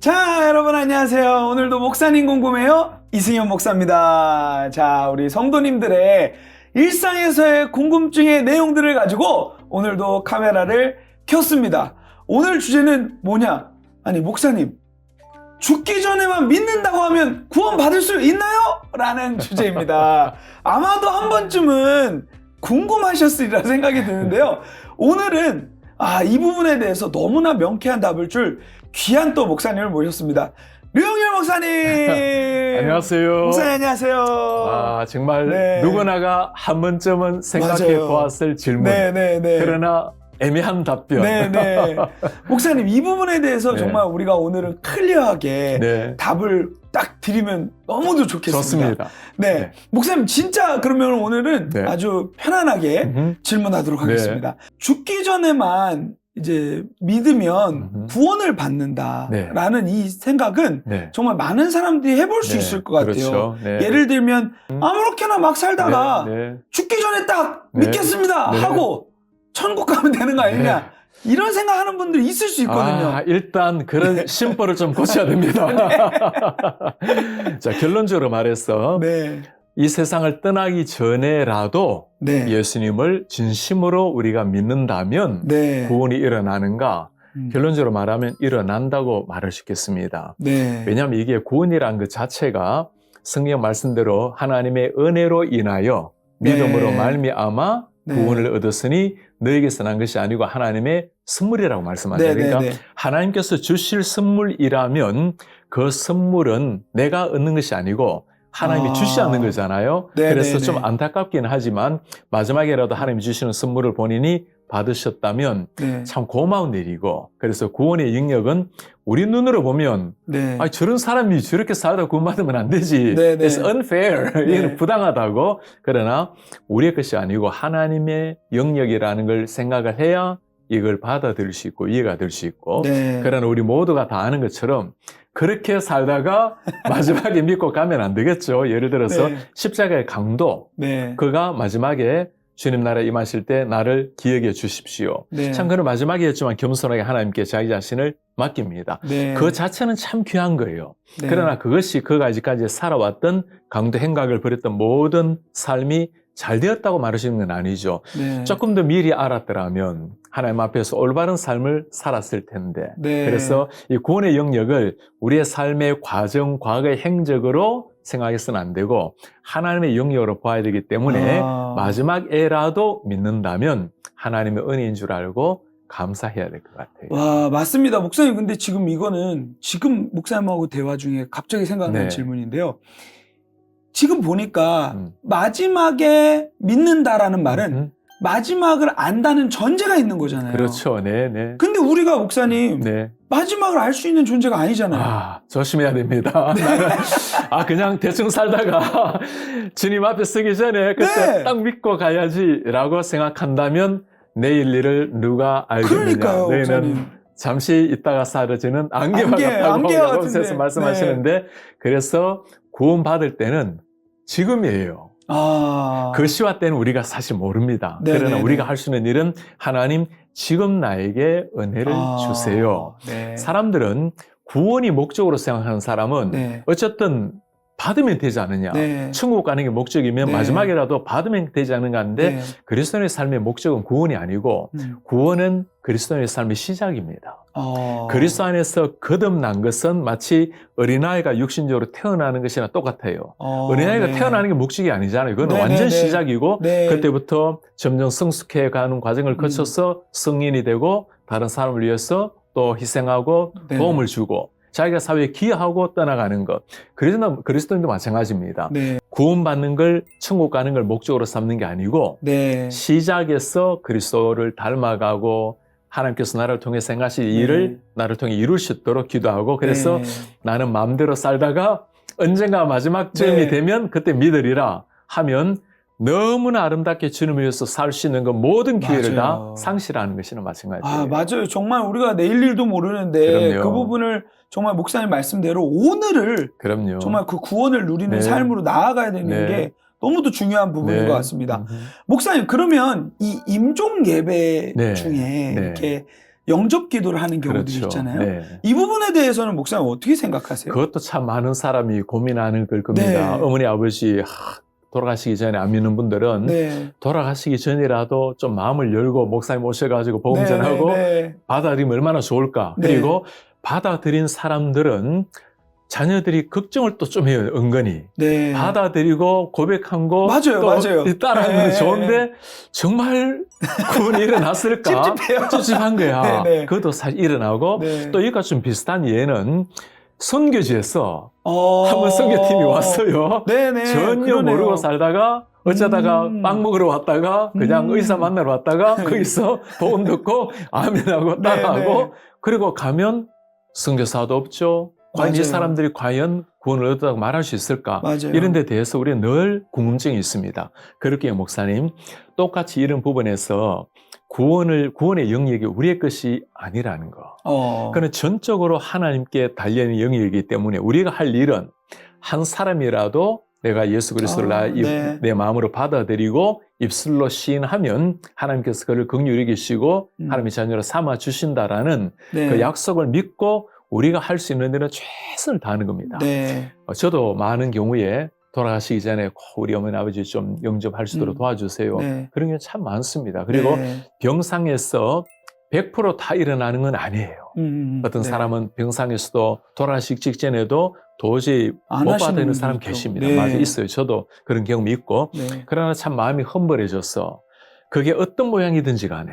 자, 여러분 안녕하세요. 오늘도 목사님 궁금해요? 이승현 목사입니다. 자, 우리 성도님들의 일상에서의 궁금증의 내용들을 가지고 오늘도 카메라를 켰습니다. 오늘 주제는 뭐냐? 아니, 목사님, 죽기 전에만 믿는다고 하면 구원 받을 수 있나요? 라는 주제입니다. 아마도 한 번쯤은 궁금하셨으리라 생각이 드는데요. 오늘은 이 부분에 대해서 너무나 명쾌한 답을 줄 귀한 또 목사님을 모셨습니다. 류영일 목사님! 안녕하세요. 목사님 안녕하세요. 정말 누구나가 한 번쯤은 생각해 보았을 질문. 그러나 애매한 답변. 목사님, 이 부분에 대해서 정말 우리가 오늘은 클리어하게 답을 딱 드리면 너무도 좋겠습니다. 좋습니다. 목사님, 진짜 그러면 오늘은 아주 편안하게 질문하도록 하겠습니다. 죽기 전에만 이제 믿으면 구원을 받는다라는 이 생각은 정말 많은 사람들이 해볼 수 있을 것 같아요. 그렇죠. 예를 들면 아무렇게나 막 살다가 죽기 전에 딱 믿겠습니다 하고 천국 가면 되는 거 아니냐, 이런 생각하는 분들이 있을 수 있거든요. 일단 그런 심보를 좀 고쳐야 됩니다. 자, 결론적으로 말해서 이 세상을 떠나기 전에라도 예수님을 진심으로 우리가 믿는다면 구원이 일어나는가? 결론적으로 말하면 일어난다고 말할 수 있겠습니다. 왜냐하면 이게 구원이라는 것 자체가 성경 말씀대로 하나님의 은혜로 인하여 믿음으로 말미암아 구원을 얻었으니 너에게서 난 것이 아니고 하나님의 선물이라고 말씀하죠. 그러니까 하나님께서 주실 선물이라면 그 선물은 내가 얻는 것이 아니고 하나님이 주시지 않는 거잖아요. 그래서 좀 안타깝긴 하지만 마지막에라도 하나님이 주시는 선물을 본인이 받으셨다면 참 고마운 일이고, 그래서 구원의 영역은 우리 눈으로 보면 저런 사람이 저렇게 살다 구원받으면 안 되지. It's unfair. 이건 부당하다고. 그러나 우리의 것이 아니고 하나님의 영역이라는 걸 생각을 해야 이걸 받아들일 수 있고 이해가 될 수 있고, 그러나 우리 모두가 다 아는 것처럼 그렇게 살다가 마지막에 믿고 가면 안 되겠죠. 예를 들어서 십자가의 강도, 그가 마지막에 주님 나라에 임하실 때 나를 기억해 주십시오. 참 그는 마지막에 했지만 겸손하게 하나님께 자기 자신을 맡깁니다. 그 자체는 참 귀한 거예요. 그러나 그것이 그가 아직까지 살아왔던 강도 행각을 벌였던 모든 삶이 잘 되었다고 말하시는 건 아니죠. 조금 더 미리 알았더라면 하나님 앞에서 올바른 삶을 살았을 텐데. 그래서 이 구원의 영역을 우리의 삶의 과정, 과거의 행적으로 생각해서는 안 되고 하나님의 영역으로 봐야 되기 때문에 마지막에라도 믿는다면 하나님의 은혜인 줄 알고 감사해야 될 것 같아요. 와, 맞습니다. 목사님, 근데 지금 이거는 지금 목사님하고 대화 중에 갑자기 생각난 질문인데요. 지금 보니까 마지막에 믿는다라는 말은 마지막을 안다는 전제가 있는 거잖아요. 그렇죠. 근데 우리가 목사님 마지막을 알 수 있는 존재가 아니잖아요. 조심해야 됩니다. 그냥 대충 살다가 주님 앞에 서기 전에 그때 딱 믿고 가야지라고 생각한다면 내일 일을 누가 알겠느냐. 그러니까요, 너희는 잠시 있다가 사라지는 안개와 같다고 여러분께서 말씀하시는데, 그래서 구원받을 때는 지금이에요. 그 시와 때는 우리가 사실 모릅니다. 그러나 우리가 할 수 있는 일은 하나님 지금 나에게 은혜를 주세요. 사람들은 구원이 목적으로 생각하는 사람은 어쨌든 받으면 되지 않느냐. 천국 가는 게 목적이면 마지막이라도 받으면 되지 않는가 하는데 그리스도인의 삶의 목적은 구원이 아니고 구원은 그리스도인의 삶의 시작입니다. 그리스도 안에서 거듭난 것은 마치 어린아이가 육신적으로 태어나는 것이나 똑같아요. 어린아이가 태어나는 게 목적이 아니잖아요. 그건 완전 시작이고 그때부터 점점 성숙해가는 과정을 거쳐서 성인이 되고 다른 사람을 위해서 또 희생하고 도움을 주고 자기가 사회에 기여하고 떠나가는 것. 그리스도인도 마찬가지입니다. 구원받는 걸, 천국 가는 걸 목적으로 삼는 게 아니고 시작에서 그리스도를 닮아가고 하나님께서 나를 통해서 행하실 일을 나를 통해 이룰 수 있도록 기도하고, 그래서 나는 마음대로 살다가 언젠가 마지막쯤이 되면 그때 믿으리라 하면 너무나 아름답게 주님을 위해서 살 수 있는 그 모든 기회를 다 상실하는 것이나 마찬가지예요. 맞아요. 정말 우리가 내일 일도 모르는데 그 부분을 정말 목사님 말씀대로 오늘을 정말 그 구원을 누리는 삶으로 나아가야 되는 게 너무도 중요한 부분인 것 같습니다. 목사님, 그러면 이 임종 예배 중에 이렇게 영접 기도를 하는 경우도 그렇죠. 있잖아요. 네. 이 부분에 대해서는 목사님 어떻게 생각하세요? 그것도 참 많은 사람이 고민하는 걸 겁니다. 네. 어머니, 아버지 돌아가시기 전에 안 믿는 분들은 네. 돌아가시기 전이라도 좀 마음을 열고 목사님 오셔가지고 복음 전하고 받아들이면 얼마나 좋을까. 그리고 받아들인 사람들은 자녀들이 걱정을 또 좀 해요, 은근히. 받아들이고 고백한 거 또 따라하는 거 좋은데 정말 구원이 일어났을까? 찝찝한 거야. 그것도 사실 일어나고 또 이것과 좀 비슷한 예는 선교지에서 한번 선교팀이 왔어요. 전혀 모르고 살다가 어쩌다가 빵 먹으러 왔다가 그냥 의사 만나러 왔다가 거기서 복음 듣고 아멘하고 따라하고 그리고 가면 선교사도 없죠. 과연 이 사람들이 과연 구원을 얻었다고 말할 수 있을까? 이런 데 대해서 우리는 늘 궁금증이 있습니다. 그렇게 목사님, 똑같이 이런 부분에서 구원의 영역이 우리의 것이 아니라는 거. 그는 전적으로 하나님께 달려있는 영역이기 때문에 우리가 할 일은 한 사람이라도 내가 예수 그리스도를 내 마음으로 받아들이고 입술로 시인하면 하나님께서 그를 긍휼히 여기시고 하나님의 자녀로 삼아 주신다라는 그 약속을 믿고 우리가 할 수 있는 일은 최선을 다하는 겁니다. 저도 많은 경우에 돌아가시기 전에 우리 어머니 아버지 좀 영접할 수 있도록 도와주세요. 그런 게 참 많습니다. 그리고 병상에서 100% 다 일어나는 건 아니에요. 어떤 사람은 병상에서도 돌아가시기 직전에도 도저히 못 받아들이는 사람 계십니다. 맞아, 있어요. 저도 그런 경험이 있고. 그러나 참 마음이 험벌해져서 그게 어떤 모양이든지 간에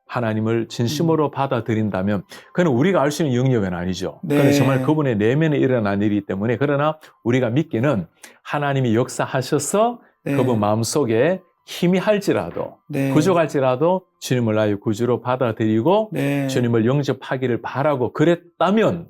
하나님을 진심으로 받아들인다면 그건 우리가 알 수 있는 영역은 아니죠. 그건 정말 그분의 내면에 일어난 일이기 때문에 그러나 우리가 믿기는 하나님이 역사하셔서 그분 마음속에 희미할지라도 부족할지라도 주님을 나의 구주로 받아들이고 주님을 영접하기를 바라고 그랬다면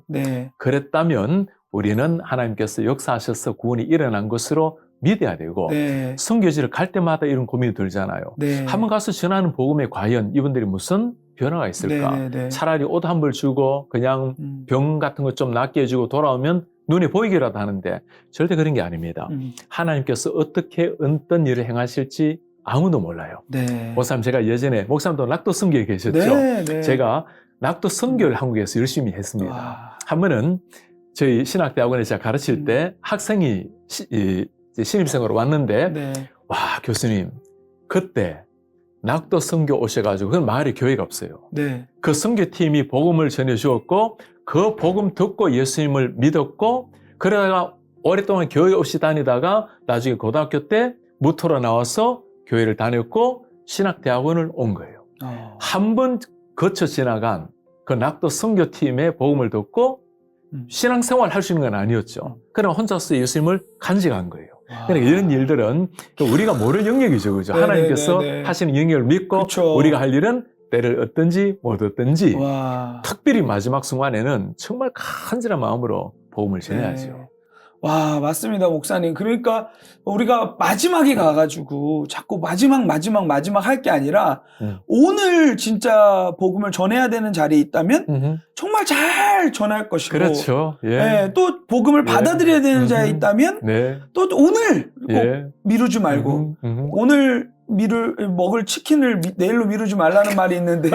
우리는 하나님께서 역사하셔서 구원이 일어난 것으로 믿어야 되고 선교지를 갈 때마다 이런 고민이 들잖아요. 한번 가서 전하는 복음에 과연 이분들이 무슨 변화가 있을까? 차라리 옷 한 벌 주고 그냥 병 같은 것 좀 낫게 해주고 돌아오면 눈에 보이기라도 하는데 절대 그런 게 아닙니다. 하나님께서 어떻게 어떤 일을 행하실지 아무도 몰라요. 목사님, 제가 예전에 목사님도 낙도 선교에 계셨죠? 제가 낙도 선교를 한국에서 열심히 했습니다. 한 번은 저희 신학대학원에 제가 가르칠 때 학생이 신입생으로 왔는데 와, 교수님 그때 낙도 선교 오셔가지고 그건 마을에 교회가 없어요. 그 선교팀이 복음을 전해주었고 그 복음 듣고 예수님을 믿었고 그러다가 오랫동안 교회 없이 다니다가 나중에 고등학교 때 무토로 나와서 교회를 다녔고 신학대학원을 온 거예요. 한 번 거쳐 지나간 그 낙도 선교팀의 복음을 듣고 신앙생활 할 수 있는 건 아니었죠. 그러나 혼자서 예수님을 간직한 거예요. 그러니까 이런 일들은 우리가 모를 영역이죠. 그죠? 하나님께서 하시는 영역을 믿고 우리가 할 일은 때를 얻든지 못 얻든지 특별히 마지막 순간에는 정말 간절한 마음으로 복음을 전해야죠. 와, 맞습니다, 목사님. 그러니까 우리가 마지막에 가가지고 자꾸 마지막 할 게 아니라 오늘 진짜 복음을 전해야 되는 자리에 있다면 정말 잘 전할 것이고 그렇죠. 또 복음을 받아들여야 되는 자리에 있다면 또 오늘 꼭 미루지 말고 오늘 먹을 치킨을 내일로 미루지 말라는 말이 있는데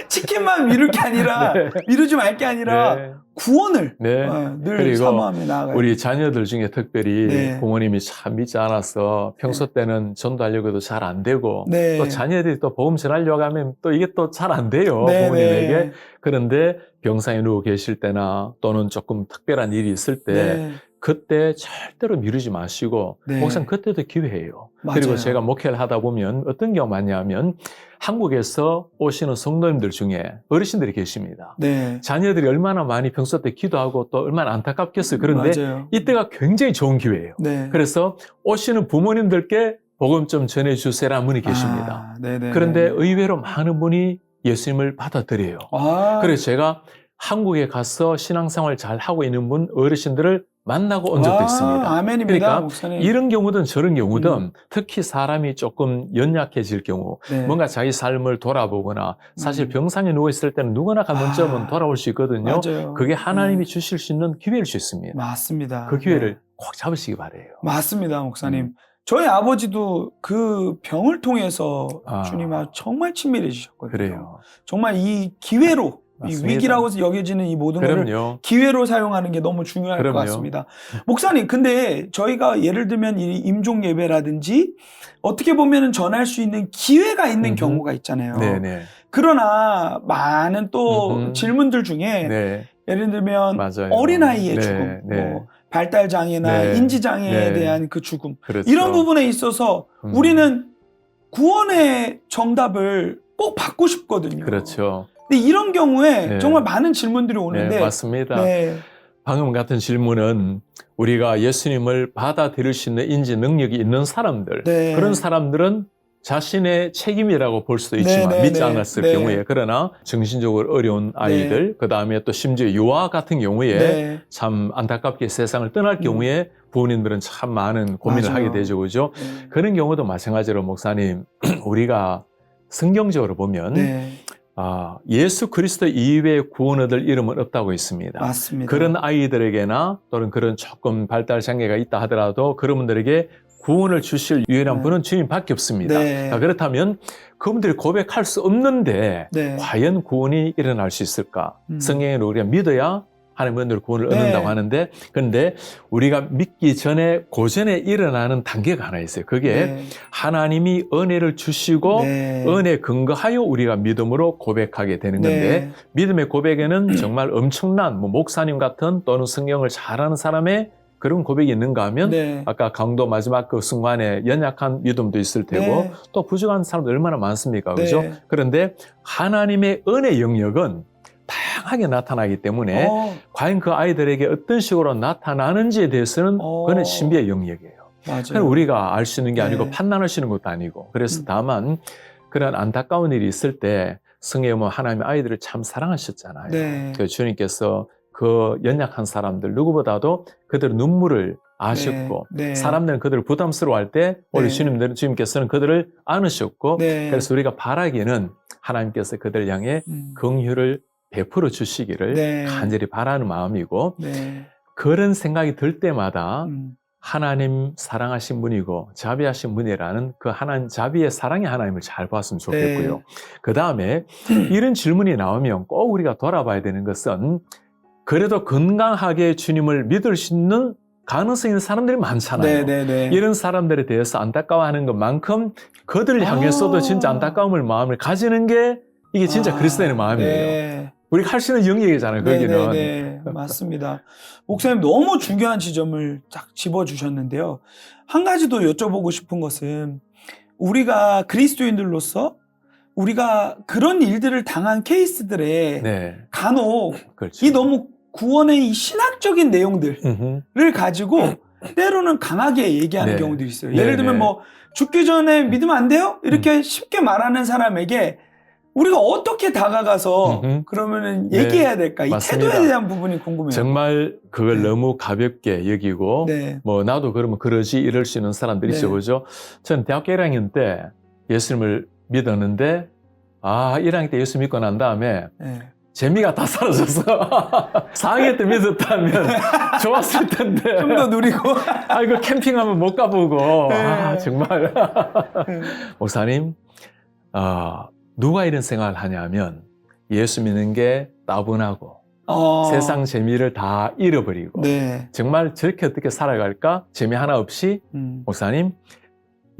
치킨만 미룰 게 아니라 미루지 말 게 아니라 구원을 늘 사모하며 나아가요. 우리 자녀들 중에 특별히 부모님이 참 믿지 않아서 평소 때는 전도하려고 해도 잘 안 되고 또 자녀들이 또 복음 전하려고 하면 또 이게 또 잘 안 돼요. 부모님에게. 그런데 병상에 누워 계실 때나 또는 조금 특별한 일이 있을 때 그때 절대로 미루지 마시고 목사님 그때도 기회예요. 그리고 제가 목회를 하다 보면 어떤 경우가 많냐면 한국에서 오시는 성도님들 중에 어르신들이 계십니다. 자녀들이 얼마나 많이 평소 때 기도하고 또 얼마나 안타깝겠어요. 그런데 이때가 굉장히 좋은 기회예요. 그래서 오시는 부모님들께 복음 좀 전해주세요라는 분이 계십니다. 그런데 의외로 많은 분이 예수님을 받아들여요. 그래서 제가 한국에 가서 신앙생활 잘 하고 있는 분 어르신들을 만나고 온 적도 있습니다. 아멘입니다, 그러니까 목사님. 이런 경우든 저런 경우든 특히 사람이 조금 연약해질 경우 뭔가 자기 삶을 돌아보거나 사실 병상에 누워있을 때는 누구나 한 번쯤은 돌아올 수 있거든요. 그게 하나님이 주실 수 있는 기회일 수 있습니다. 맞습니다. 그 기회를 꼭 잡으시기 바라요. 맞습니다, 목사님. 저희 아버지도 그 병을 통해서 주님하고 정말 친밀해지셨거든요. 그래요. 정말 이 기회로, 이 위기라고 여겨지는 이 모든 것을 기회로 사용하는 게 너무 중요할 것 같습니다. 목사님, 근데 저희가 예를 들면 이 임종 예배라든지 어떻게 보면 전할 수 있는 기회가 있는 경우가 있잖아요. 네네. 그러나 많은 또 질문들 중에 예를 들면 어린아이의 죽음, 뭐 발달장애나 인지장애에 대한 그 죽음, 그렇죠. 이런 부분에 있어서 우리는 구원의 정답을 꼭 받고 싶거든요. 그렇죠. 근데 이런 경우에 정말 많은 질문들이 오는데. 맞습니다. 방금 같은 질문은 우리가 예수님을 받아들일 수 있는 인지 능력이 있는 사람들, 그런 사람들은 자신의 책임이라고 볼 수도 있지만 믿지 않았을 경우에, 그러나 정신적으로 어려운 아이들, 그 다음에 또 심지어 유아 같은 경우에 참 안타깝게 세상을 떠날 경우에 부모님들은 참 많은 고민을 하게 되죠. 그죠? 그런 경우도 마찬가지로 목사님, 우리가 성경적으로 보면 예수 그리스도 이외의 구원 얻을 이름은 없다고 있습니다. 맞습니다. 그런 아이들에게나 또는 그런 조금 발달 장애가 있다 하더라도 그런 분들에게 구원을 주실 유일한 분은 주님밖에 없습니다. 그렇다면 그분들이 고백할 수 없는데 과연 구원이 일어날 수 있을까? 성경에는 우리가 믿어야 하나님의 은혜로 구원을 얻는다고 하는데, 그런데 우리가 믿기 전에 고전에 일어나는 단계가 하나 있어요. 그게 하나님이 은혜를 주시고 은혜에 근거하여 우리가 믿음으로 고백하게 되는 건데, 믿음의 고백에는 정말 엄청난 목사님 같은 또는 성경을 잘 아는 사람의 그런 고백이 있는가 하면 아까 강도 마지막 그 순간에 연약한 믿음도 있을 테고 또 부족한 사람도 얼마나 많습니까? 그죠? 그런데 하나님의 은혜 영역은 다양하게 나타나기 때문에 과연 그 아이들에게 어떤 식으로 나타나는지에 대해서는 그건 신비의 영역이에요. 맞아요. 우리가 알 수 있는 게 아니고 판단할 수 있는 것도 아니고, 그래서 다만 그런 안타까운 일이 있을 때 성경에 보면 하나님의 아이들을 참 사랑하셨잖아요. 그래서 주님께서 그 연약한 사람들 누구보다도 그들의 눈물을 아셨고 사람들은 그들을 부담스러워할 때 우리 주님께서는 그들을 안으셨고 그래서 우리가 바라기에는 하나님께서 그들을 향해 긍휼을 베풀어 주시기를 간절히 바라는 마음이고, 그런 생각이 들 때마다 하나님 사랑하신 분이고 자비하신 분이라는 그 하나님 자비의 사랑의 하나님을 잘 봤으면 좋겠고요. 그 다음에 이런 질문이 나오면 꼭 우리가 돌아봐야 되는 것은 그래도 건강하게 주님을 믿을 수 있는 가능성이 있는 사람들이 많잖아요. 이런 사람들에 대해서 안타까워하는 것만큼 그들을 향해서도 진짜 안타까움을 마음을 가지는 게 이게 진짜 그리스도인의 마음이에요. 우리가 할 수 있는 영역이잖아요. 거기는. 맞습니다. 목사님 너무 중요한 지점을 딱 집어주셨는데요. 한 가지 더 여쭤보고 싶은 것은 우리가 그리스도인들로서 우리가 그런 일들을 당한 케이스들에 간혹 이 너무 구원의 이 신학적인 내용들을 가지고 때로는 강하게 얘기하는 경우도 있어요. 예를 들면 뭐 죽기 전에 믿으면 안 돼요? 이렇게 쉽게 말하는 사람에게 우리가 어떻게 다가가서 그러면은 얘기해야 될까? 이 맞습니다. 태도에 대한 부분이 궁금해요. 정말 그걸 너무 가볍게 여기고 뭐 나도 그러면 그러지 이럴 수 있는 사람들이 있죠. 그죠? 전 대학교 1학년 때 예수님을 믿었는데 1학년 때 예수 믿고 난 다음에 재미가 다 사라졌어. 4학년 때 믿었다면 좋았을 텐데. 좀 더 누리고. 이거 캠핑하면 못 가보고. 정말. 목사님, 누가 이런 생각을 하냐면 예수 믿는 게 따분하고 세상 재미를 다 잃어버리고 정말 저렇게 어떻게 살아갈까? 재미 하나 없이 목사님,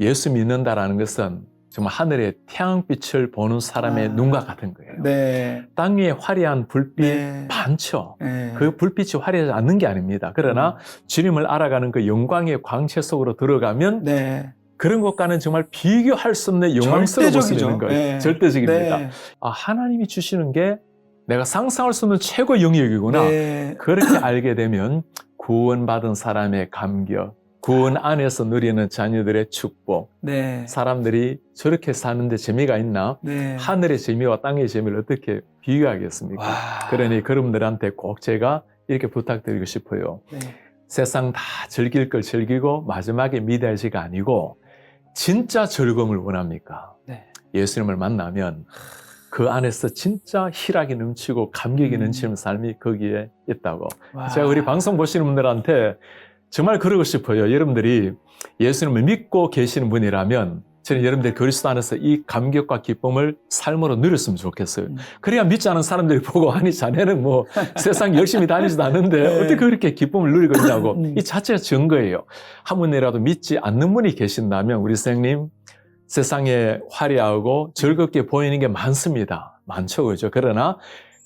예수 믿는다라는 것은 정말 하늘의 태양빛을 보는 사람의 눈과 같은 거예요. 땅 위에 화려한 불빛 많죠. 그 불빛이 화려하지 않는 게 아닙니다. 그러나 주님을 알아가는 그 영광의 광채 속으로 들어가면 그런 것과는 정말 비교할 수 없는 영광스러운 모습이 있는 거예요. 절대적입니다. 하나님이 주시는 게 내가 상상할 수 없는 최고의 영역이구나. 그렇게 알게 되면 구원받은 사람의 감격, 구원 안에서 누리는 자녀들의 축복, 사람들이 저렇게 사는데 재미가 있나? 하늘의 재미와 땅의 재미를 어떻게 비교하겠습니까? 그러니 여러분들한테 꼭 제가 이렇게 부탁드리고 싶어요. 세상 다 즐길 걸 즐기고 마지막에 미달지가 아니고 진짜 즐거움을 원합니까? 예수님을 만나면 그 안에서 진짜 희락이 넘치고 감격이 넘치는 삶이 거기에 있다고. 제가 우리 방송 보시는 분들한테 정말 그러고 싶어요. 여러분들이 예수님을 믿고 계시는 분이라면 저는 여러분들 그리스도 안에서 이 감격과 기쁨을 삶으로 누렸으면 좋겠어요. 그래야 믿지 않은 사람들이 보고 아니 자네는 뭐 세상 열심히 다니지도 않는데 네. 어떻게 그렇게 기쁨을 누리고 있냐고. 이 자체가 증거예요. 한 분이라도 믿지 않는 분이 계신다면 우리 선생님 세상에 화려하고 즐겁게 보이는 게 많습니다. 많죠. 그죠? 그러나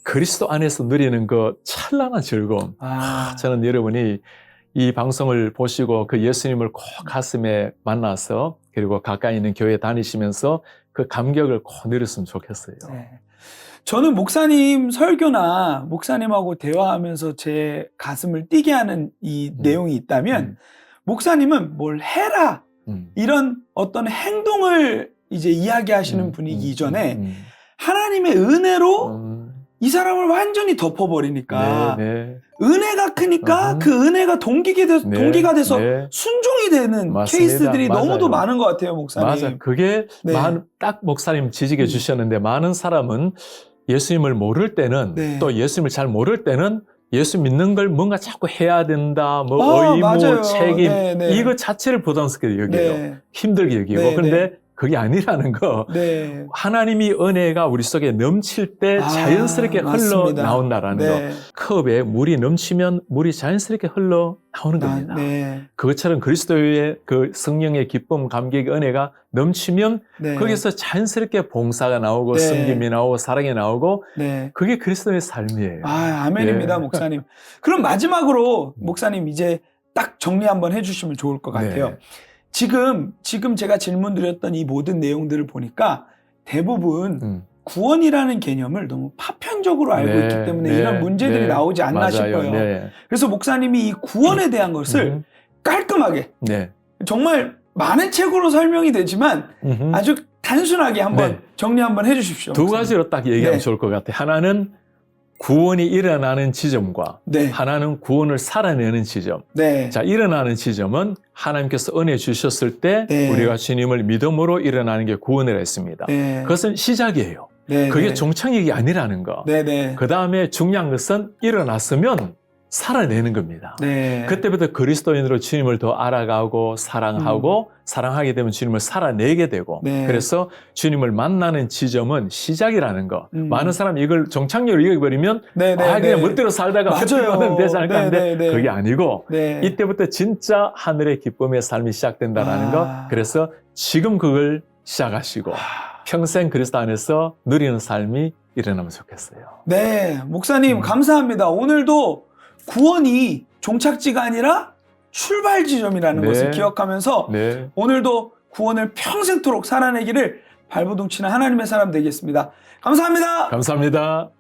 그리스도 안에서 누리는 그 찬란한 즐거움. 저는 여러분이 이 방송을 보시고 그 예수님을 꼭 가슴에 만나서 그리고 가까이 있는 교회 다니시면서 그 감격을 꼭 누렸으면 좋겠어요. 네. 저는 목사님 설교나 목사님하고 대화하면서 제 가슴을 뛰게 하는 이 내용이 있다면 목사님은 뭘 해라 이런 어떤 행동을 이제 이야기하시는 분이기 이전에 하나님의 은혜로 이 사람을 완전히 덮어버리니까 은혜가 크니까 그 은혜가 동기가 돼서 순종이 되는 맞습니다. 케이스들이 맞아요. 너무도 많은 것 같아요, 목사님. 맞아요. 그게 딱 목사님 지적해 주셨는데 많은 사람은 예수님을 모를 때는 또 예수님을 잘 모를 때는 예수 믿는 걸 뭔가 자꾸 해야 된다, 뭐 의무, 맞아요. 책임 이거 자체를 부담스럽게 여겨요. 힘들게 여기고. 그런데 그게 아니라는 거. 하나님이 은혜가 우리 속에 넘칠 때 자연스럽게 흘러나온다라는 거. 컵에 물이 넘치면 물이 자연스럽게 흘러나오는 겁니다. 그것처럼 그리스도의 그 성령의 기쁨, 감격의 은혜가 넘치면 거기서 자연스럽게 봉사가 나오고 섬김이 나오고 사랑이 나오고 그게 그리스도의 삶이에요. 아멘입니다, 목사님. 그럼 마지막으로 목사님 이제 딱 정리 한번 해주시면 좋을 것 같아요. 지금 제가 질문 드렸던 이 모든 내용들을 보니까 대부분 구원이라는 개념을 너무 파편적으로 알고 있기 때문에 이런 문제들이 나오지 않나 싶어요. 그래서 목사님이 이 구원에 대한 것을 깔끔하게 정말 많은 책으로 설명이 되지만 아주 단순하게 한번 정리 한번 해주십시오. 두 가지로 딱 얘기하면 좋을 것 같아요. 하나는 구원이 일어나는 지점과 하나는 구원을 살아내는 지점. 자, 일어나는 지점은 하나님께서 은혜 주셨을 때 우리가 주님을 믿음으로 일어나는 게 구원이라 했습니다. 그것은 시작이에요. 그게 종착역이 아니라는 거. 그 다음에 중요한 것은 일어났으면 살아내는 겁니다. 그때부터 그리스도인으로 주님을 더 알아가고 사랑하고 사랑하게 되면 주님을 살아내게 되고 그래서 주님을 만나는 지점은 시작이라는 거. 많은 사람이 이걸 종착역으로 읽어버리면 그냥 멋대로 살다가 그때는 되지 않을까 하는데 그게 아니고 이때부터 진짜 하늘의 기쁨의 삶이 시작된다는 거. 그래서 지금 그걸 시작하시고 평생 그리스도 안에서 누리는 삶이 일어나면 좋겠어요. 목사님 감사합니다. 오늘도 구원이 종착지가 아니라 출발 지점이라는 것을 기억하면서 오늘도 구원을 평생토록 살아내기를 발버둥치는 하나님의 사람 되겠습니다. 감사합니다. 감사합니다.